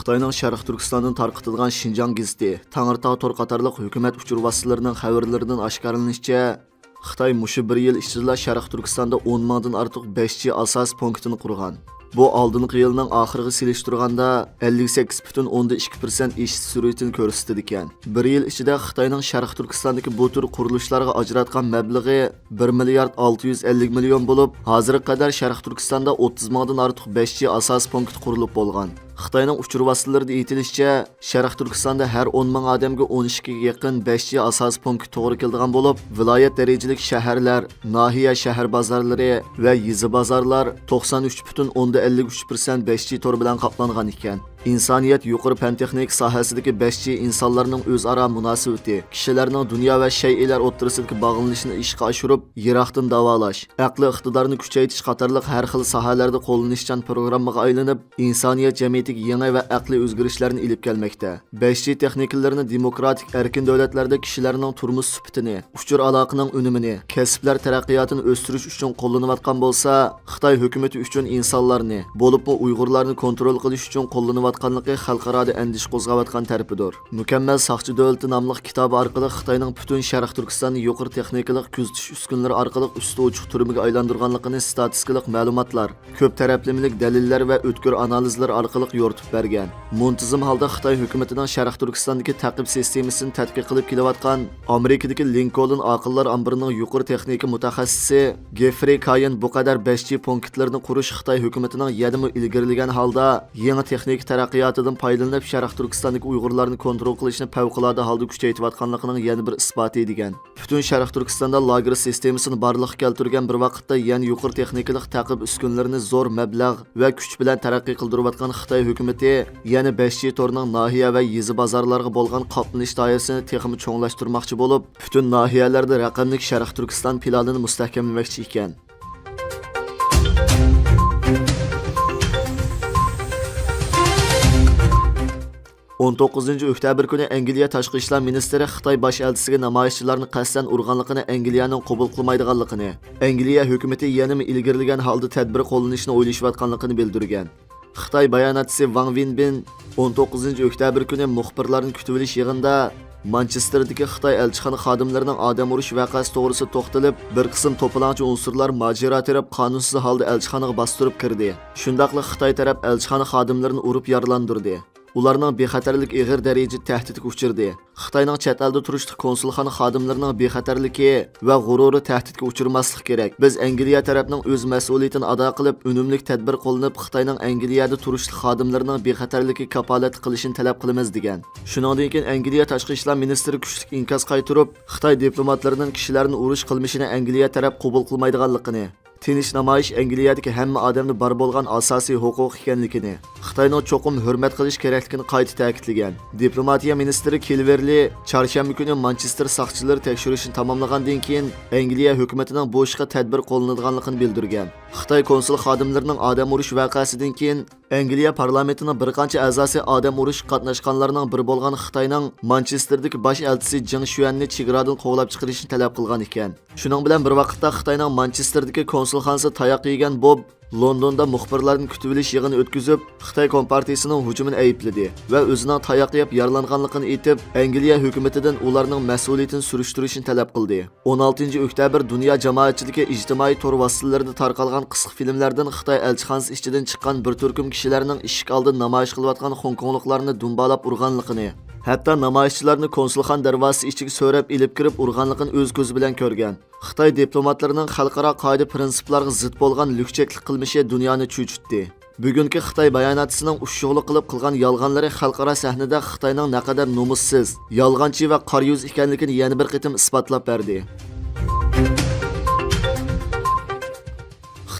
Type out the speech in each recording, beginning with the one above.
Xitayning Sharq Turkistondan tarqatilgan Xinjiang gazeti, Tangirtog' tor qatorliq hukumat uchur vositalarining xabarlaridan oshkorlanishicha, Xitoy mushu bir yil ichida Sharq Turkistonda 10 mingdan ortiq 5G asos punktini qurgan. Bu oldingi yilning oxiriga selishtirganda 58,2% ish sur'atini ko'rsatdi ekan. Bir yil ichida Xitoyning Sharq Turkistondagi bu tur qurilishlarga ajratgan mablag'i 1 milliard 650 million bo'lib, hozirga qadar Sharq Turkistonda 30 mingdan ortiq 5G asos punkt qurilib bo'lgan. Xitoyning uchur vositalarida aytilishicha, Sharq Turkistonda har 10 ming odamga 12 ga yaqin 5G asos punkt to'g'ri keladigan bo'lib, viloyat darajalik shaharlar, nahiya shahar bozorlari va yizi bozorlar 93,53% 5G tor bilan qoplangan ekan. İnsaniyat yuqori fan texnik sohasidagi 5G insonlarning o'zaro munosabati, kishilarning dunyo va shay'lar o'rtasidagi bog'lanishini ishga oshirib, yiroqdan davolash, aqli iqtidorni kuchaytirish qatorliq har xil sohalarda qo'llanishchan programmaga aylanib, insoniyat jamiyatiga yangi va aqliy o'zgarishlarni ilib kelmoqda. 5G texnikalarini demokratik erkin davlatlarda kishilarning turmush sifatini, uchur aloqaning unumini, kasblar taraqqiyotini o'stirish uchun qo'llanayotgan bo'lsa, Xitoy hukumatı uchun insonlarni, bo'libmi Uyg'urlarni kontrol qilish uchun qo'llanayotganligi xalqaroda andish qo'zg'ayotgan tarafidir. Mukammal soqchi davlati nomli kitobi orqali Xitoyning butun Sharq Turkistonni yuqori texnikalik kuzatish uskunalari orqali usti ochiq turmaga aylantirganligini statistikalik ma'lumotlar, ko'p taraflamalik dalillar va o'tkir analizlar orqali yoritib bergan. Muntazam holda Xitoy hukumatining Sharq Turkistondagi ta'qib sistemasini tadqiq qilib kelayotgan Amerikadagi Lincoln aqllar ambirining yuqori texnika mutaxassisi Jeffrey Kayin bu qadar 5G punktlarini qurish Xitoy hukumatining yanada ilgarilagan holda yangi texnik taraqqiyotidan foydalanib Sharq Turkistondagi Uyg'urlarni kontrol qilishni favqulodda holda kuchaytirayotganligining yana bir isboti degan. Butun Sharq Turkistonda lager sistemasini barliqqa keltirgan bir vaqtda yana yuqori texnikalik ta'qib uskunalarini zo'r mablag' va kuch bilan taraqqiy qildirayotgan Xitoy hukumati yana 5G torning nahiya va yizi bozorlarga bo'lgan qoplanish doirasini texnik cho'nglashtirmoqchi bo'lib, butun nahiyalarda raqamli Sharq Turkiston planini mustahkamlamoqchi ekan. 19 oktyabr kuni Angliya tashqi ishlar ministri Xitoy bosh elchisiga namoyishchilarni qasddan urganligini, Angliyaning qabul qilmaydiganligini, Angliya hukumatı yanada ilgarilagan holda tadbir qo'llanishni o'ylashayotganligini bildirgan. Xitoy bayonotchisi Wang Wenbin 19 oktyabr kuni muxbirlarni kutib olish yig'inida Manchesterdagi Xitoy elchixona xodimlarining odam urish voqeasi to'g'risida to'xtalib, bir qism to'polonchi unsurlar mojaro taraf qonunsiz holda elchixonaga bostirib kirdi. Shundaqli Xitoy taraf elchixona xodimlarini urib yaralandirdi. Ularning bexatarlik ig'ir darajada tahdidga uchirdi. Xitoyning chet elda turishli konsulxona xodimlarining bexatarligi va g'ururi tahdidga uchirmaslik kerak. Biz Angliya tarafining o'z mas'uliyatini ado qilib, unumli tadbir qo'llanib, Xitoyning Angliyada turishli xodimlarining bexatarligi kafolat qilishini talab qilamiz degan. Shuningdek keyin Angliya tashqi ishlar ministri kuchli inkos qaytirib, Xitoy diplomatlarining kishilarni urish qilmishini Angliya taraf qabul qilmaydiganligini, Tinch namoyish Angliyadagi hamma odamni bar bo'lgan asosiy huquq ekanligini, Xitoyni cho'qim hurmat qilish kerakligini qayta ta'kidlagan. Diplomatiya ministri Kilverli chorshanba kuni Manchester soqchilari tekshirishni tamomlagandan keyin Angliya hukumatining bu ishga tadbir qo'llanadiganligini bildirgan. Xitoy konsul xodimlarining odam urish voqeasidan keyin Angliya parlamentining bir qancha a'zosi odam urish qatnashganlarning biri bo'lgan Xitoyning Manchesterdagi bosh elchisi Jing Shuanni chegaradan qovlab chiqarishni talab qilgan ekan. Shuning bilan bir vaqtda Xitoyning Manchesterdagi konsulxonasi tayoq yegan Bob Londonda muxbirlarni kutib olish yig'ini o'tkazib, Xitoy kompartiyasining hujumini aybladi va o'zining tayoq yeb yaralanganligini aytib, Angliya hukumatidan ularning mas'uliyatini surishtirishni talab qildi. 16 oktyabr dunyo jamoatchiligi ijtimoiy tor vositalarida tarqalgan qisqa filmlardan Xitoy elchixonasi ichidan chiqqan bir turkum kishilarning eshik oldida namoyish qilayotgan Hongkongliklarni dumbalab urganligini, hatto namoyishchilarni konsulxon darvozasi ichiga so'rab ilib kirib urganligini o'z ko'zi bilan ko'rgan. Xitoy diplomatlarining xalqaro qoida prinsiplarga zid bo'lgan lukchaklik qilmishi dunyoni cho'chitdi. Bugungi Xitoy bayonotchisining ushug'li qilib qilgan yolg'onlari xalqaro sahnada Xitoyning naqadar nomussiz, yolg'onchi va qora yuz ekanligini yana bir qitim isbotlab berdi.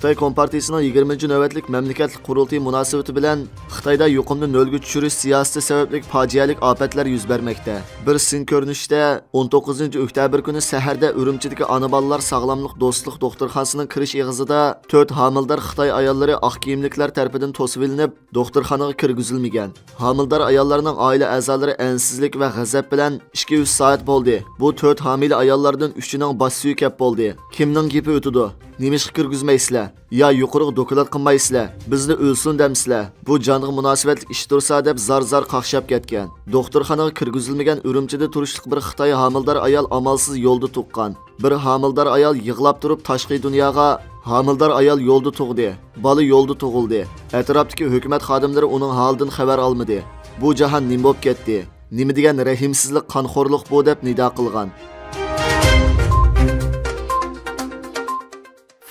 Xitoy Kompartiyasining 20-navbatlik mamlakatlik qurultiyi munosabati bilan Xitoyda yuqumni nolga tushirish siyosati sababli fojialik ofatlar yuz bermoqda. Bir sin ko'rinishda 19 oktyabr kuni saharda Urumchidagi ona bolalar sog'lomlik do'stlik doktorxonasining kirish eg'izida 4 homildor Xitoy ayollari oq kiyimliklar tarafidan to'sib ilinib, doktorxonaga kirgizilmagan. Homildor ayollarning oila a'zolari ansizlik va g'azab bilan 200 soat bo'ldi. Bu 4 homila ayollardan 3-ning bosh suyi kap bo'ldi. Kimning gapi o'tidi? Nima ish kirgizmaysizlar? Ya yuqoriga doklad qilmaysizlar, bizni o'lsin demsizlar. Bu jonga munosabatli ish tursa deb zar qaqshab ketgan. Doktorxonaga kirgizilmagan Urumchida turishlik bir Xitoy homildor ayol amalsiz yo'lda tuqqan. Bir homildor ayol yig'lab turib tashqi dunyoga homildor ayol yo'lda tug'di. Bola yo'lda tug'ildi. Atrofdagi hukumat xodimlari uning holidan xabar olmadi. Bu jahon nima bo'lib ketdi? Nima degan rahimsizlik, qonxo'rlik bu deb nido qilgan.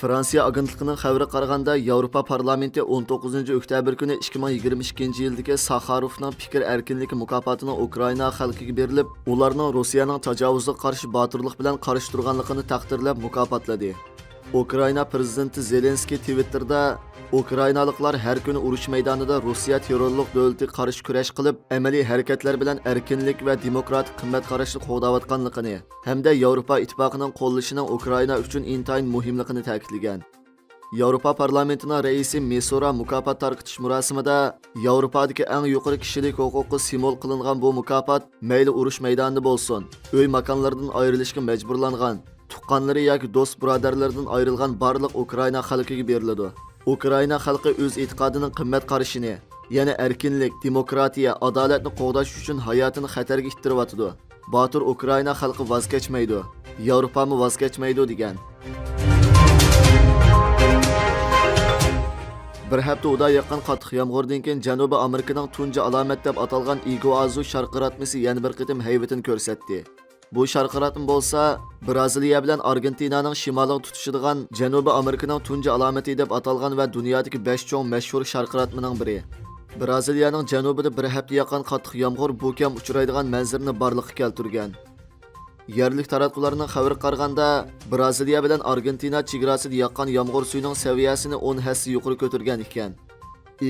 Fransiya agentligining xabariga qaraganda, Yevropa parlamenti 19-oktyabr kuni 2022-yildagi Sakharovning fikr erkinligi mukofotining Ukraina xalqiga berilib, ularning Rossiyaning tajovuzga qarshi botirlik bilan qarshi turganligini taqdirlab mukofotladi. Ukraina prezidenti Zelenskiy Twitterda Ukrainaliklar har kuni urush maydonida Rossiya terrorlik davlatiga qarshi kurash qilib, amaliy harakatlar bilan erkinlik va demokratik qimmat qarashni qo'llayotganligini hamda Yevropa ittifoqining qo'llashining Ukraina uchun intayin muhimligini ta'kidlagan. Yevropa parlamentining raisi Mesura mukofot tarqatish marosimida Yevropadagi eng yuqori kishilik huquqi simvol qilingan bu mukofot mayli urush maydonida bo'lsin, uy makonlaridan ayrilishga majburlangan, tuqqanlari yoki do'st birodarlardan ayrilgan barliq Ukraina xalqiga beriladi. Ukraina xalqi o'z e'tiqodining qimmat qarashini, yana erkinlik, demokratiya, adolatni qo'g'dash uchun hayotini xatarga ittiryapti. Botir Ukraina xalqi voz kechmaydi, Yevropami voz kechmaydi degan. Bir hafta uda yaqin qattiq yomg'irdan keyin Janubiy Amerikaning tunji alomat deb atalgan Iguazu sharqiratmasi yana bir qitim hayvatini ko'rsatdi. Bu sharqiratma bo'lsa, Braziliya bilan Argentinaning shimoliga tutishadigan Janubiy Amerikaning tunji alomati deb atalgan va dunyodagi 5 cho'ng mashhur sharqiratmaning biri. Braziliyaning janubida bir hafta yaqin qattiq yomg'ir bu kam uchraydigan manzarani barliqqa keltirgan. Yerlik taratqularning xabari qaraganda, Braziliya bilan Argentina chegarasida yoqqan yomg'ir suyuning saviyasini 10 hassa yuqori ko'targan ekan.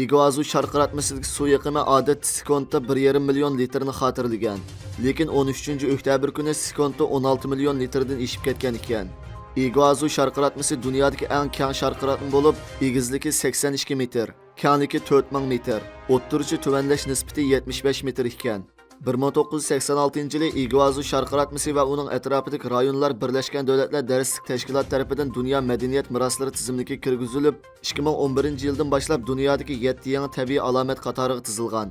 Iguazu sharqiratmasidagi suv yig'imi odatda sekundda 1,5 million litrni xotirlagan. Lekin 13-oktyabr kuni sekundda 16 million litrdan eshib ketgan ekan. Iguazu sharqiratmasi dunyodagi eng keng sharqiratma bo'lib, egizligi 82 metr, kengligi 4000 metr, o'ttirchi tuvanlash nisbati 75 metr ekan. 1986-yili Iguazu sharqiratmasi va uning atrofidagi rayonlar Birlashgan Davlatlar Darslik Tashkiloti tomonidan Dunyo madaniyat meroslari tizimiga kirgizilib, 2011-yildan boshlab dunyodagi 7 yangi tabiiy alomat qatoriga tizilgan.